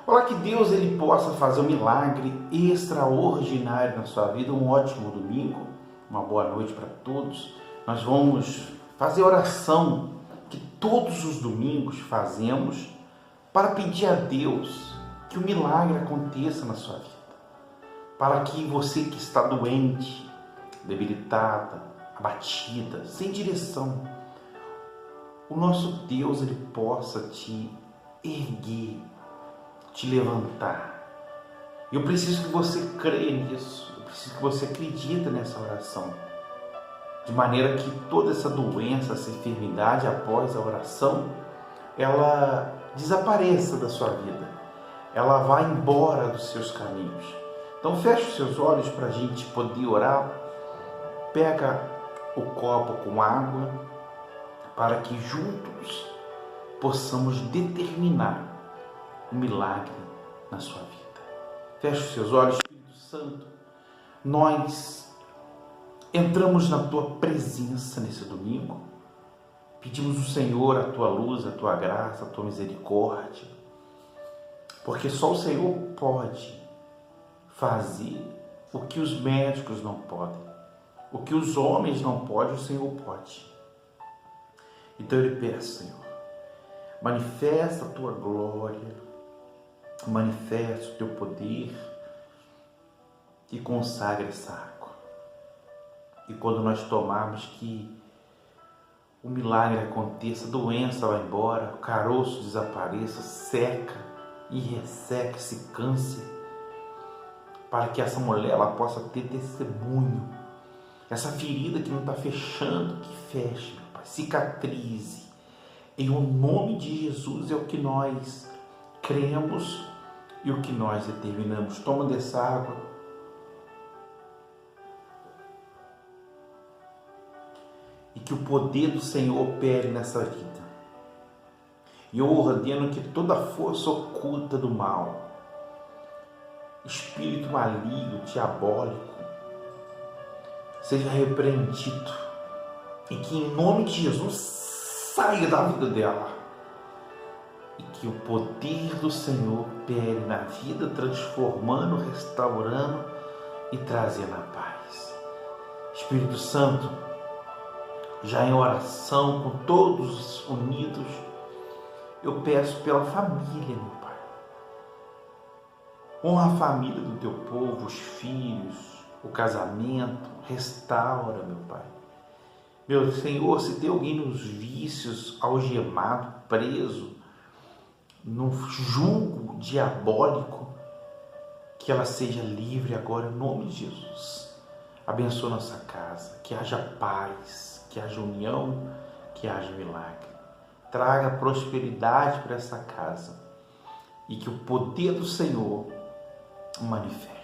Olá, que Deus ele possa fazer um milagre extraordinário na sua vida. Um ótimo domingo, uma boa noite para todos. Nós vamos fazer oração que todos os domingos fazemos para pedir a Deus que o milagre aconteça na sua vida. Para que você que está doente, debilitada, abatida, sem direção, o nosso Deus ele possa te erguer, te levantar. Eu preciso que você creia nisso, eu preciso que você acredite nessa oração, de maneira que toda essa doença, essa enfermidade, após a oração, ela desapareça da sua vida, ela vá embora dos seus caminhos. Então feche os seus olhos para a gente poder orar. Pega o copo com água para que juntos possamos determinar um milagre na sua vida. Feche os seus olhos, Espírito Santo. Nós entramos na tua presença nesse domingo. Pedimos ao Senhor a tua luz, a tua graça, a tua misericórdia. Porque só o Senhor pode fazer o que os médicos não podem. O que os homens não podem, o Senhor pode. Então eu lhe peço, Senhor, manifesta a tua glória, manifesta o teu poder e consagra essa água. E quando nós tomarmos, que o milagre aconteça, a doença vá embora, o caroço desapareça, seca e resseca esse câncer, para que essa mulher ela possa ter testemunho. Essa ferida que não está fechando, que feche, meu Pai, cicatrize. Em o nome de Jesus é o que nós cremos e o que nós determinamos. Toma dessa água. E que o poder do Senhor opere nessa vida. E eu ordeno que toda força oculta do mal, espírito maligno, diabólico, seja repreendido e que em nome de Jesus saia da vida dela e que o poder do Senhor opere na vida, transformando, restaurando e trazendo a paz. Espírito Santo, já em oração com todos unidos, eu peço pela família, meu Pai. Honra a família do teu povo, os filhos, o casamento, restaura, meu Pai. Meu Senhor, se tem alguém nos vícios, algemado, preso, no jugo diabólico, que ela seja livre agora, em nome de Jesus. Abençoa nossa casa, que haja paz, que haja união, que haja milagre. Traga prosperidade para essa casa e que o poder do Senhor manifeste.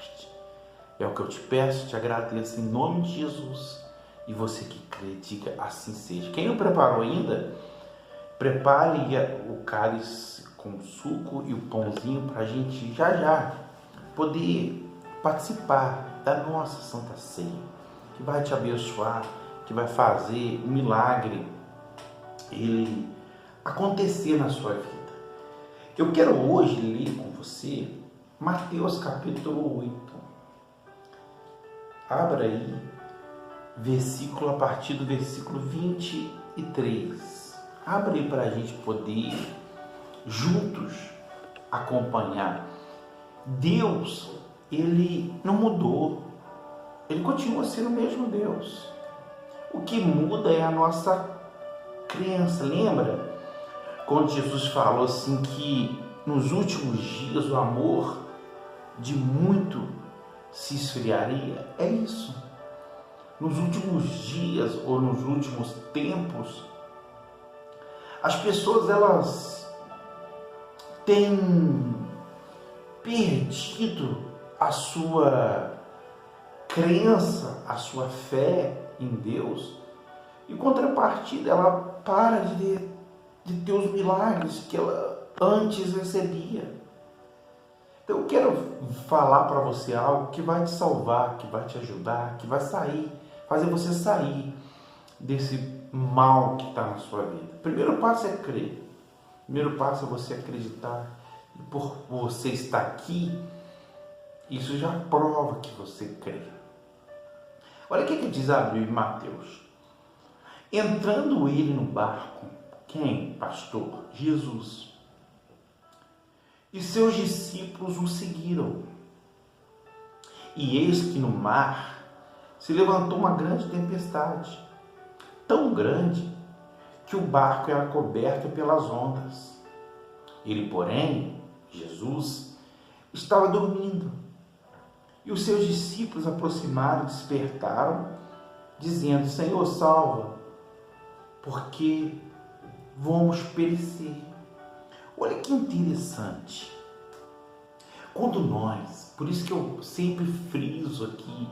É o que eu te peço, te agradeço em nome de Jesus. E você que crê, diga assim seja. Quem não preparou ainda, prepare o cálice com suco e o pãozinho para a gente já poder participar da nossa Santa Ceia, que vai te abençoar, que vai fazer um milagre ele acontecer na sua vida. Eu quero hoje ler com você Mateus capítulo 8. Abra aí, a partir do versículo 23. Abra aí para a gente poder juntos acompanhar. Deus, ele não mudou. Ele continua sendo o mesmo Deus. O que muda é a nossa crença. Lembra quando Jesus falou assim que nos últimos dias o amor de muito se esfriaria? É isso. Nos últimos dias ou nos últimos tempos, as pessoas elas têm perdido a sua crença, a sua fé em Deus. Em contrapartida, ela para de ter os milagres que ela antes recebia. Então eu quero falar para você algo que vai te salvar, que vai te ajudar, que vai fazer você sair desse mal que está na sua vida. O primeiro passo é crer. O primeiro passo é você acreditar e por você estar aqui, isso já prova que você crê. Olha o que diz a Bíblia em Mateus. Entrando ele no barco, quem, pastor? Jesus. E seus discípulos o seguiram. E eis que no mar se levantou uma grande tempestade, tão grande que o barco era coberto pelas ondas. Ele, porém, Jesus, estava dormindo. E os seus discípulos aproximaram e despertaram, dizendo: Senhor, salva, porque vamos perecer. Olha que interessante. Quando nós, por isso que eu sempre friso aqui,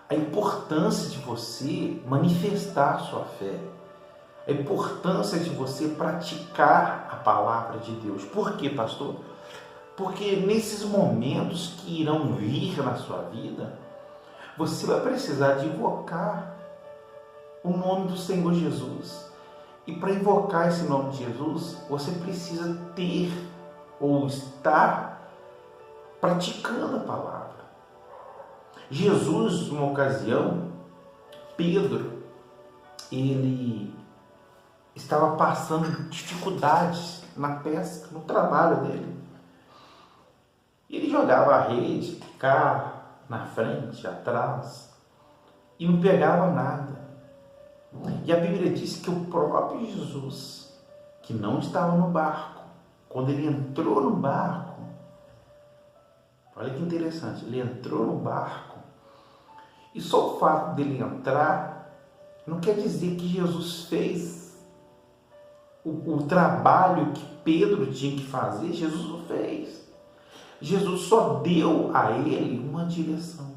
a importância de você manifestar a sua fé, a importância de você praticar a palavra de Deus. Por quê, pastor? Porque nesses momentos que irão vir na sua vida, você vai precisar de invocar o nome do Senhor Jesus. E para invocar esse nome de Jesus, você precisa ter ou estar praticando a palavra. Jesus, numa ocasião, Pedro, ele estava passando dificuldades na pesca, no trabalho dele. Ele jogava a rede cá na frente, atrás, e não pegava nada. E a Bíblia diz que o próprio Jesus, que não estava no barco, quando ele entrou no barco, olha que interessante, ele entrou no barco, e só o fato dele entrar não quer dizer que Jesus fez o trabalho que Pedro tinha que fazer. Jesus não fez. Jesus só deu a ele uma direção.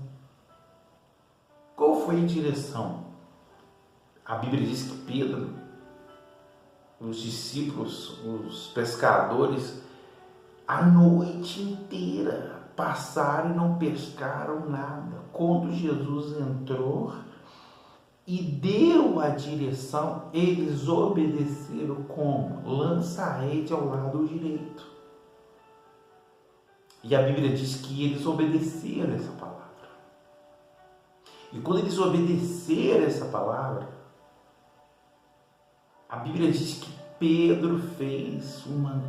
Qual foi a direção? A Bíblia diz que Pedro, os discípulos, os pescadores, a noite inteira passaram e não pescaram nada. Quando Jesus entrou e deu a direção, eles obedeceram como? Lança a rede ao lado direito. E a Bíblia diz que eles obedeceram essa palavra. E quando eles obedeceram essa palavra, a Bíblia diz que Pedro fez uma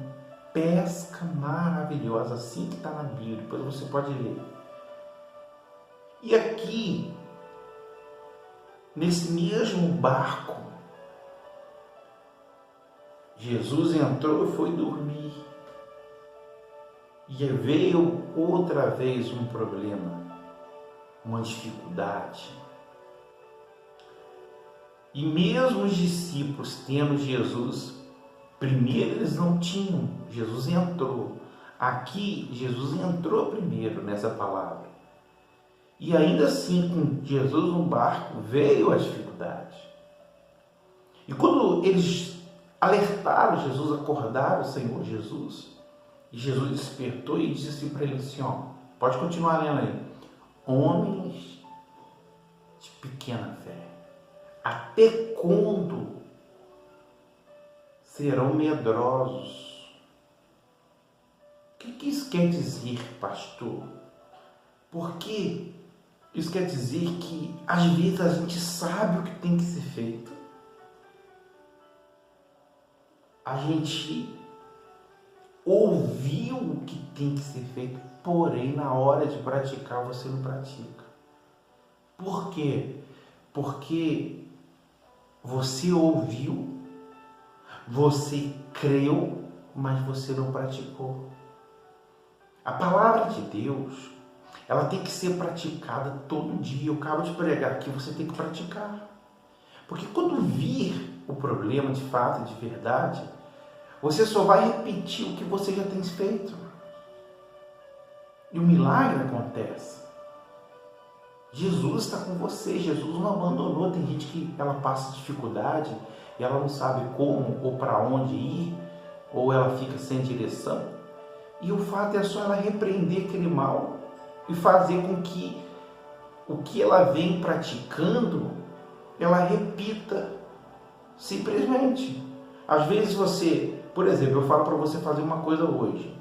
pesca maravilhosa, assim que está na Bíblia, depois você pode ler. E aqui, nesse mesmo barco, Jesus entrou e foi dormir. E veio outra vez um problema, uma dificuldade. E mesmo os discípulos tendo Jesus, primeiro eles não tinham, Jesus entrou. Aqui, Jesus entrou primeiro nessa palavra. E ainda assim, com Jesus no barco, veio a dificuldade. E quando eles alertaram Jesus, acordaram o Senhor Jesus, e Jesus despertou e disse para eles assim, ó, pode continuar lendo aí. Homens de pequena fé, até quando serão medrosos? O que isso quer dizer, pastor? Porque isso quer dizer que às vezes a gente sabe o que tem que ser feito. A gente ouviu o que tem que ser feito, porém na hora de praticar você não pratica. Por quê? Porque você ouviu, você creu, mas você não praticou. A palavra de Deus, ela tem que ser praticada todo dia. Eu acabo de pregar aqui, você tem que praticar. Porque quando vir o problema de fato e de verdade, você só vai repetir o que você já tem feito. E o milagre acontece. Jesus está com você, Jesus não abandonou. Tem gente que ela passa dificuldade e ela não sabe como ou para onde ir, ou ela fica sem direção. E o fato é só ela repreender aquele mal e fazer com que o que ela vem praticando, ela repita simplesmente. Às vezes você, por exemplo, eu falo para você fazer uma coisa hoje.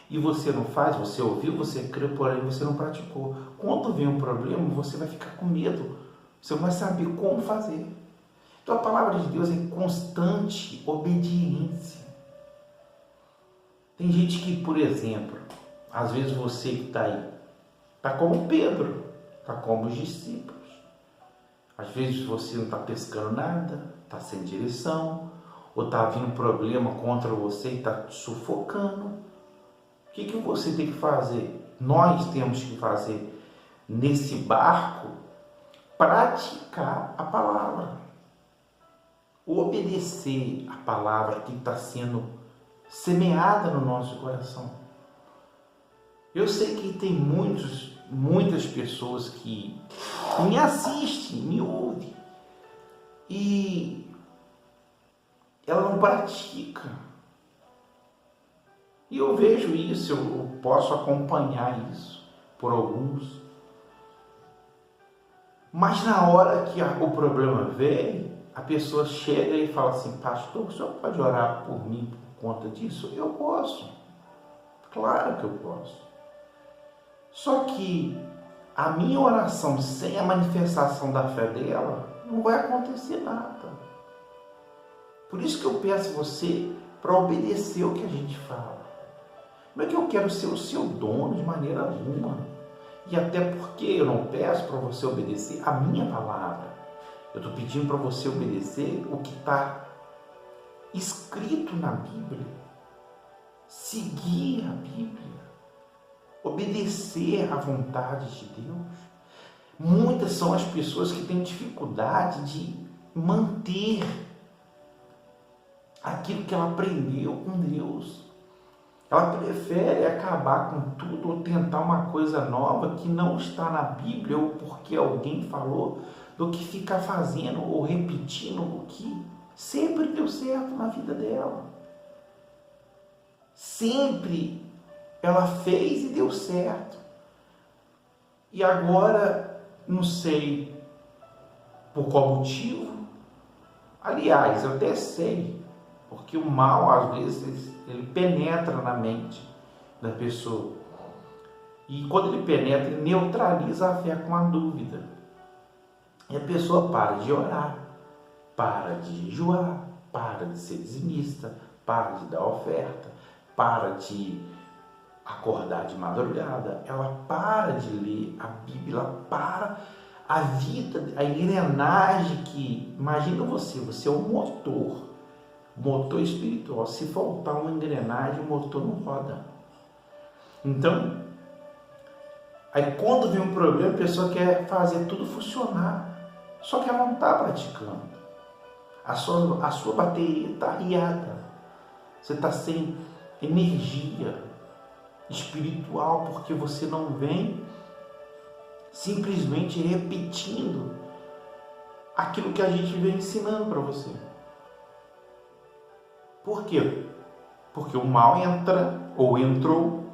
e você não faz, você ouviu, você creu, porém você não praticou. Quando vem um problema, você vai ficar com medo, você não vai saber como fazer. Então a palavra de Deus é constante obediência. Tem gente que, por exemplo, às vezes você que está aí, está como Pedro, está como os discípulos. Às vezes você não está pescando nada, está sem direção, ou está vindo um problema contra você e está sufocando. O que você tem que fazer? Nós temos que fazer nesse barco, praticar a palavra. Obedecer a palavra que está sendo semeada no nosso coração. Eu sei que tem muitas pessoas que me assistem, me ouvem e ela não pratica. E eu vejo isso, eu posso acompanhar isso por alguns. Mas na hora que o problema vem, a pessoa chega e fala assim: pastor, o senhor pode orar por mim por conta disso? Eu posso. Claro que eu posso. Só que a minha oração sem a manifestação da fé dela, não vai acontecer nada. Por isso que eu peço você para obedecer o que a gente fala. Não é que eu quero ser o seu dono de maneira alguma. E até porque eu não peço para você obedecer a minha palavra. Eu estou pedindo para você obedecer o que está escrito na Bíblia. Seguir a Bíblia. Obedecer à vontade de Deus. Muitas são as pessoas que têm dificuldade de manter aquilo que ela aprendeu com Deus. Ela prefere acabar com tudo ou tentar uma coisa nova que não está na Bíblia ou porque alguém falou, do que ficar fazendo ou repetindo o que sempre deu certo na vida dela. Sempre ela fez e deu certo. E agora, não sei por qual motivo. Aliás, eu até sei, porque o mal, às vezes, ele penetra na mente da pessoa. E quando ele penetra, ele neutraliza a fé com a dúvida. E a pessoa para de orar, para de jejuar, para de ser dizimista, para de dar oferta, para de acordar de madrugada, ela para de ler a Bíblia, ela para a vida, a engrenagem que, imagina você é um motor espiritual, se faltar uma engrenagem, o motor não roda. Então, aí quando vem um problema, a pessoa quer fazer tudo funcionar, só que ela não está praticando, a sua bateria está arriada, você está sem energia espiritual, porque você não vem simplesmente repetindo aquilo que a gente vem ensinando para você. Por quê? Porque o mal entra ou entrou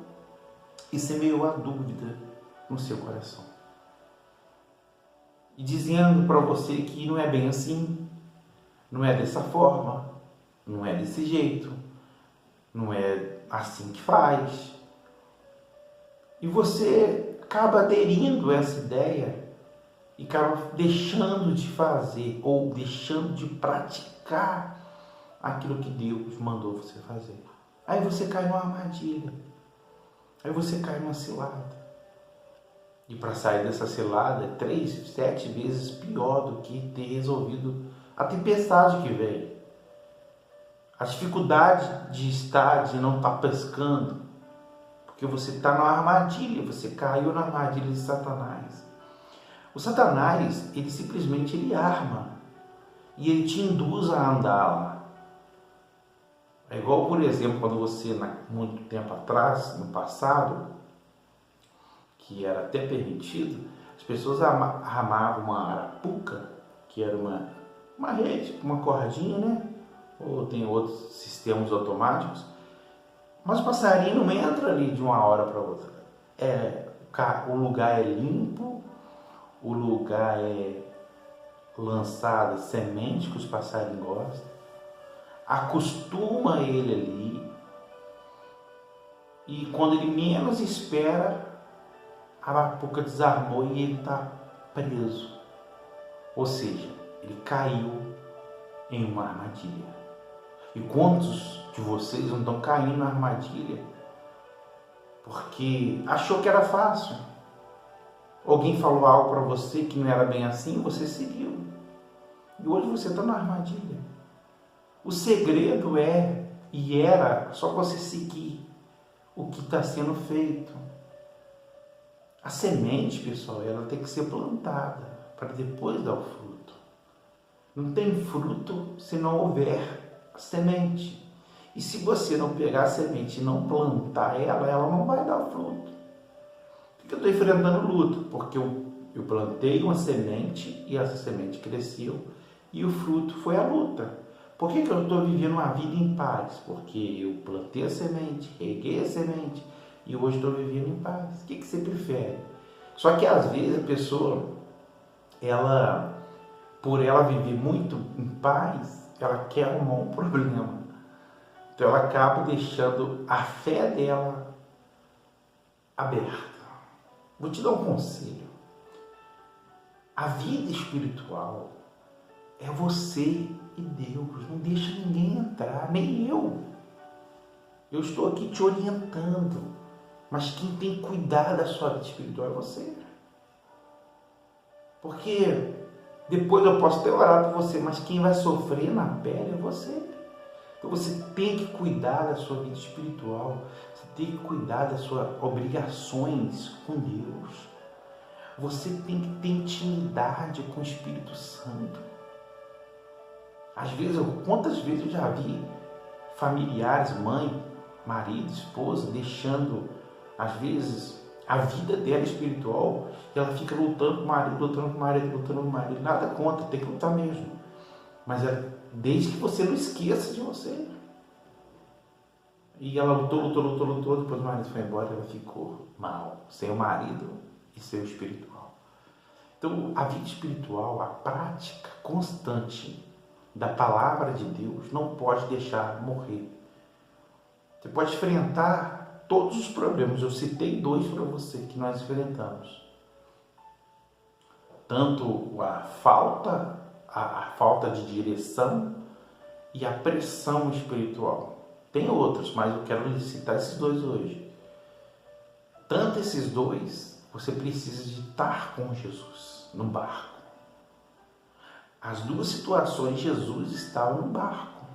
e semeou a dúvida no seu coração. E dizendo para você que não é bem assim, não é dessa forma, não é desse jeito, não é assim que faz. E você acaba aderindo a essa ideia e acaba deixando de fazer ou deixando de praticar aquilo que Deus mandou você fazer. Aí você cai numa armadilha. Aí você cai numa cilada. E para sair dessa cilada é 3, 7 vezes pior do que ter resolvido a tempestade que veio. A dificuldade de não estar pescando. Porque você está numa armadilha, você caiu na armadilha de Satanás. O Satanás, ele simplesmente arma e ele te induz a andar lá. É igual, por exemplo, quando você, muito tempo atrás, no passado, que era até permitido, as pessoas armavam uma arapuca, que era uma rede, uma cordinha, né? Ou tem outros sistemas automáticos. Mas o passarinho não entra ali de uma hora para outra. O lugar é limpo, o lugar é lançada semente que os passarinhos gostam, acostuma ele ali, E quando ele menos espera, a arapuca desarmou e ele está preso. Ou seja, ele caiu em uma armadilha. E quantos de vocês não estão caindo na armadilha porque achou que era fácil? Alguém falou algo para você que não era bem assim, você seguiu. E hoje você está na armadilha. O segredo é e era só você seguir o que está sendo feito. A semente, pessoal, ela tem que ser plantada para depois dar o fruto. Não tem fruto se não houver semente. E se você não pegar a semente e não plantar ela não vai dar fruto. Por que eu estou enfrentando luta? Porque eu plantei uma semente e essa semente cresceu e o fruto foi a luta. Por que eu estou vivendo uma vida em paz? Porque eu plantei a semente, reguei a semente e hoje estou vivendo em paz. O que você prefere? Só que às vezes a pessoa, por ela viver muito em paz, ela quer arrumar um problema. Então ela acaba deixando a fé dela aberta. Vou te dar um conselho. A vida espiritual é você e Deus. Não deixa ninguém entrar, nem eu. Eu estou aqui te orientando. Mas quem tem que cuidar da sua vida espiritual é você. Porque depois eu posso ter orado por você, mas quem vai sofrer na pele é você. Então você tem que cuidar da sua vida espiritual. Você tem que cuidar das suas obrigações com Deus. Você tem que ter intimidade com o Espírito Santo. Às vezes, quantas vezes eu já vi familiares, mãe, marido, esposa, deixando, às vezes, a vida dela espiritual, e ela fica lutando com o marido, lutando com o marido, lutando com o marido. Nada contra, tem que lutar mesmo. Mas desde que você não esqueça de você. E ela lutou, depois o marido foi embora, ela ficou mal, sem o marido e sem o espiritual. Então, a vida espiritual, a prática constante da palavra de Deus, não pode deixar morrer. Você pode enfrentar todos os problemas. Eu citei 2 para você que nós enfrentamos. Tanto a falta de direção e a pressão espiritual. Tem outros, mas eu quero citar esses 2 hoje. Tanto esses 2, você precisa de estar com Jesus no barco. As 2 situações, Jesus estava no barco.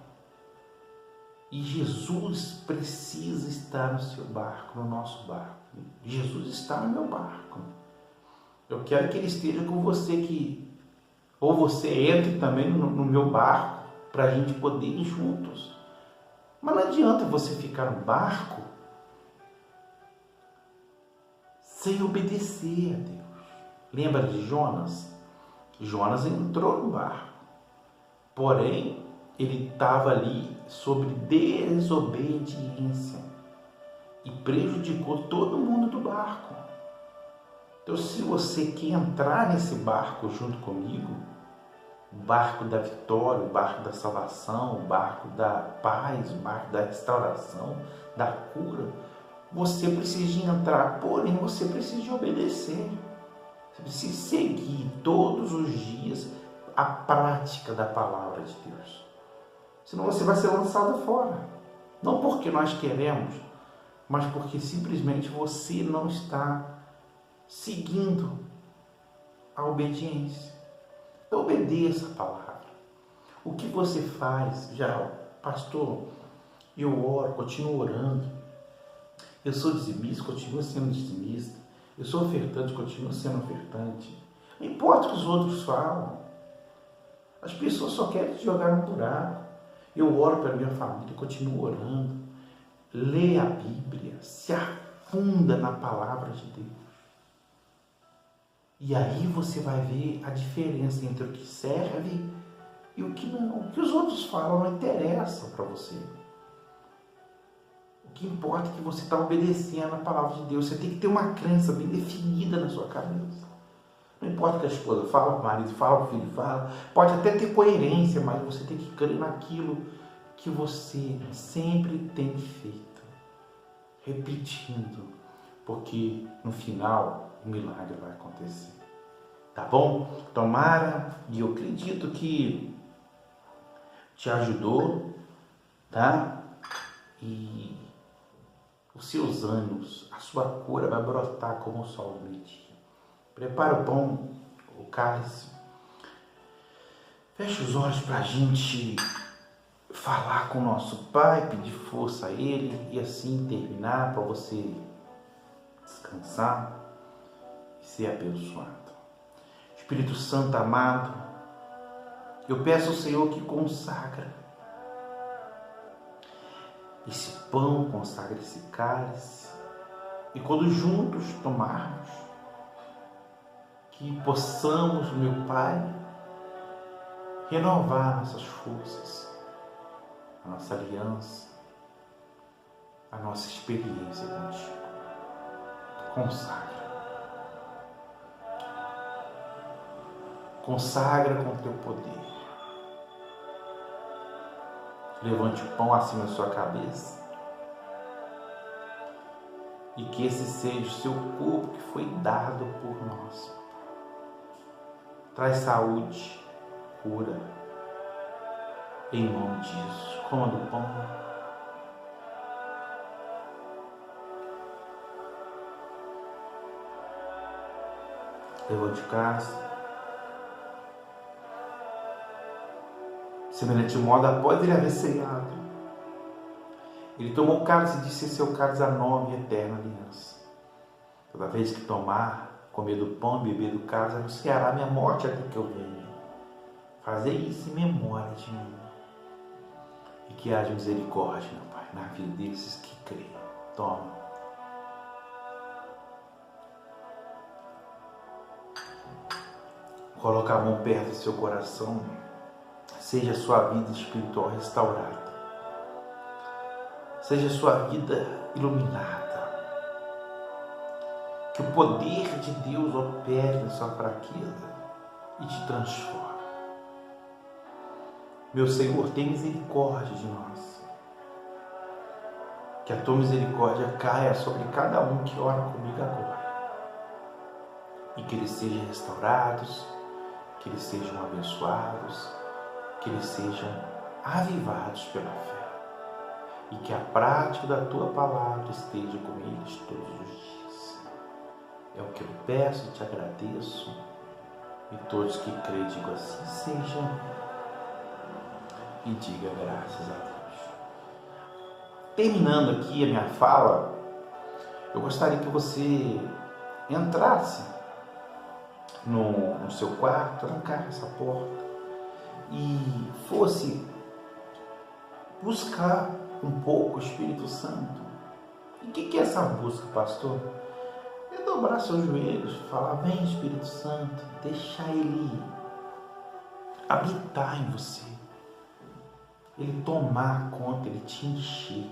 E Jesus precisa estar no seu barco, no nosso barco. Jesus está no meu barco. Eu quero que Ele esteja com você, ou você entre também no meu barco, para a gente poder ir juntos. Mas não adianta você ficar no barco sem obedecer a Deus. Lembra de Jonas? Jonas entrou no barco, porém ele estava ali sobre desobediência e prejudicou todo mundo do barco. Então, se você quer entrar nesse barco junto comigo, o barco da vitória, o barco da salvação, o barco da paz, o barco da restauração, da cura, você precisa de entrar, porém você precisa de obedecer. Você precisa seguir todos os dias a prática da palavra de Deus. Senão você vai ser lançado fora. Não porque nós queremos, mas porque simplesmente você não está seguindo a obediência. Então obedeça a palavra. O que você faz? Pastor, eu oro, continuo orando. Eu sou dizimista, continuo sendo dizimista. Eu sou ofertante, continuo sendo ofertante. Não importa o que os outros falam. As pessoas só querem te jogar no buraco. Eu oro pela minha família, continuo orando. Lê a Bíblia, se afunda na palavra de Deus. E aí você vai ver a diferença entre o que serve e o que não. O que os outros falam não interessa para você. O que importa é que você está obedecendo a palavra de Deus. Você tem que ter uma crença bem definida na sua cabeça. Não importa o que a esposa fala, o marido fala, o filho fala. Pode até ter coerência, mas você tem que crer naquilo que você sempre tem feito. repetindo, porque no final o milagre vai acontecer. Tá bom? Tomara, e eu acredito que te ajudou, tá? E os seus ânimos, a sua cura vai brotar como o sol do meio-dia. Prepara o pão, o cálice. Feche os olhos para a gente falar com o nosso Pai, pedir força a Ele e assim terminar para você descansar e ser abençoado. Espírito Santo amado, eu peço ao Senhor que consagra esse pão, consagra esse cálice e quando juntos tomarmos, que possamos, meu Pai, renovar nossas forças, a nossa aliança, a nossa experiência contigo. Consagra com o teu poder. Levante o pão acima da sua cabeça e que esse seja o seu corpo que foi dado por nós. Traz saúde, cura, em nome de Jesus. Coma do pão. Levante o cálice. Semelhante modo, após ele haver ceado, ele tomou o cálice e disse: esse é o cálice da nova e eterna aliança. Toda vez que tomar, comer do pão e beber do cálice, anunciará a minha morte até que eu venha. Fazer isso em memória de mim. E que haja misericórdia, meu Pai, na vida desses que creem. Toma. Coloca a mão perto do seu coração. Seja a sua vida espiritual restaurada. Seja a sua vida iluminada. Que o poder de Deus opere na sua fraqueza e te transforme. Meu Senhor, tem misericórdia de nós. Que a tua misericórdia caia sobre cada um que ora comigo agora. E que eles sejam restaurados, que eles sejam abençoados, que eles sejam avivados pela fé. E que a prática da tua palavra esteja com eles todos os dias. É o que eu peço e te agradeço. E todos que creem, digo assim seja. E diga graças a Deus. Terminando aqui a minha fala, eu gostaria que você entrasse no seu quarto, trancasse essa porta e fosse buscar um pouco o Espírito Santo. E o que é essa busca, pastor? É dobrar seus joelhos, falar: vem Espírito Santo, deixar Ele habitar em você. Ele tomar conta, Ele te encher,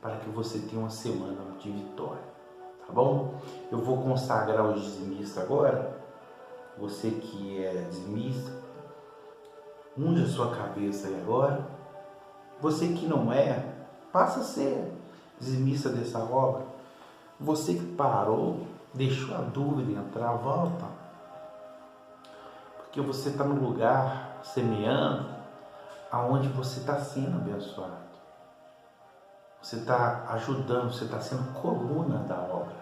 para que você tenha uma semana de vitória, tá bom? Eu vou consagrar os dizimistas agora. Você que é dizimista, unge a sua cabeça aí agora. Você que não é, passa a ser dizimista dessa obra. Você que parou, deixou a dúvida entrar, volta. Porque você está no lugar semeando aonde você está sendo abençoado. Você está ajudando, você está sendo coluna da obra.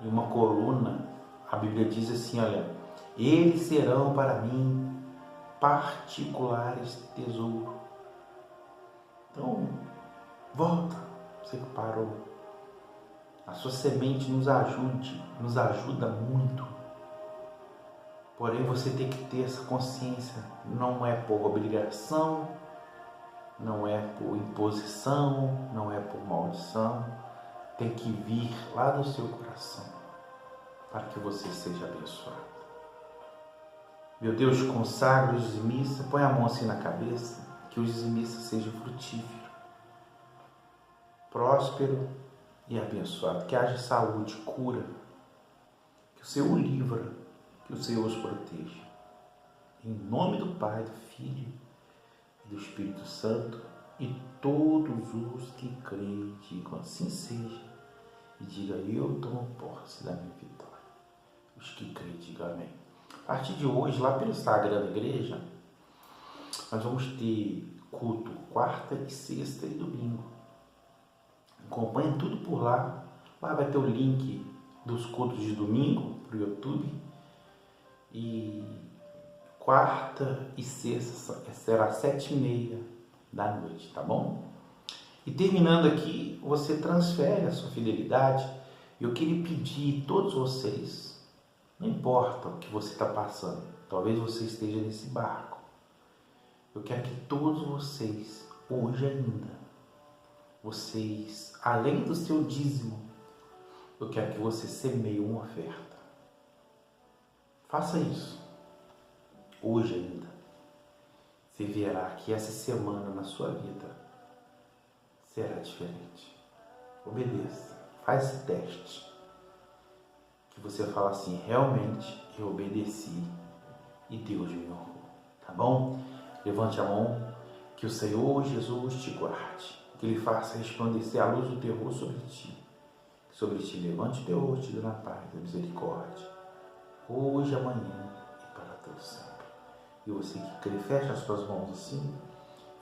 E uma coluna, a Bíblia diz assim, olha: eles serão para mim particulares tesouro. Então, volta, você que parou. A sua semente nos ajuda muito. Porém, você tem que ter essa consciência. Não é por obrigação, não é por imposição, não é por maldição. Tem que vir lá do seu coração para que você seja abençoado. Meu Deus, consagra os dizimistas, põe a mão assim na cabeça, que os dizimistas sejam frutíferos, próspero e abençoado. Que haja saúde, cura, que o Senhor o livra, que o Senhor os proteja. Em nome do Pai, do Filho e do Espírito Santo, e todos os que creem, digam assim seja, e diga: eu tomo posse da minha vitória. Os que creem, digam amém. A partir de hoje, lá pelo Instagram da igreja, nós vamos ter culto quarta e sexta e domingo. Acompanhe tudo por lá. Lá vai ter o link dos cultos de domingo para o YouTube. E quarta e sexta será 7h30 da noite, tá bom? E terminando aqui, você transfere a sua fidelidade. Eu queria pedir a todos vocês, não importa o que você está passando, talvez você esteja nesse barco. Eu quero que todos vocês, hoje ainda, vocês, além do seu dízimo, eu quero que você semeie uma oferta. Faça isso. Hoje ainda. Você verá que essa semana na sua vida será diferente. Obedeça. Faz esse teste. Que você fala assim: realmente eu obedeci e Deus me honrou. Tá bom? Levante a mão. Que o Senhor Jesus te guarde. Que Ele faça resplandecer a luz do terror sobre ti. Que sobre ti levante o teu rosto, te dando a paz, a misericórdia. Hoje, amanhã e para todo sempre. E você que crê, fecha as suas mãos assim.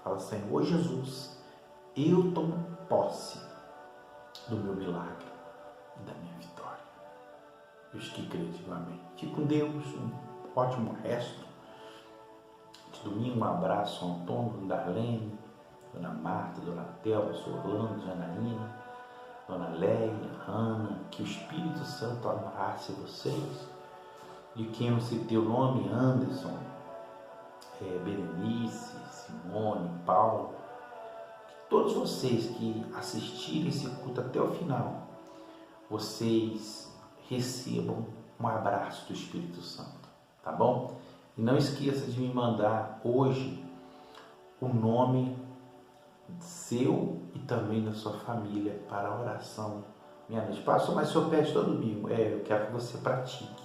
Fala: Senhor Jesus, eu tomo posse do meu milagre e da minha vitória. E os que crêem, digam amém. Fique com Deus, um ótimo resto de domingo. Um abraço, Antônio, Darlene, Dona Marta, Dona Thelma, Orlando, Janaína, Dona Leia, Ana. Que o Espírito Santo abrace vocês. De quem eu citei o nome: Anderson, Berenice, Simone, Paulo. Que todos vocês que assistirem esse culto até o final, vocês recebam um abraço do Espírito Santo, tá bom? E não esqueça de me mandar hoje o nome seu e também da sua família para a oração meia-noite. Pastor, mas o senhor pede todo domingo. Eu quero que você pratique.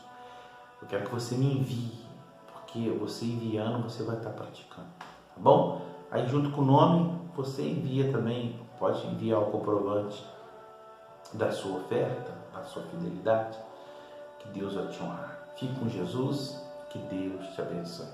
Eu quero que você me envie, porque você enviando, você vai estar praticando, tá bom? Aí junto com o nome, você envia também, pode enviar o comprovante da sua oferta, da sua fidelidade, que Deus vai te honrar. Fique com Jesus, que Deus te abençoe.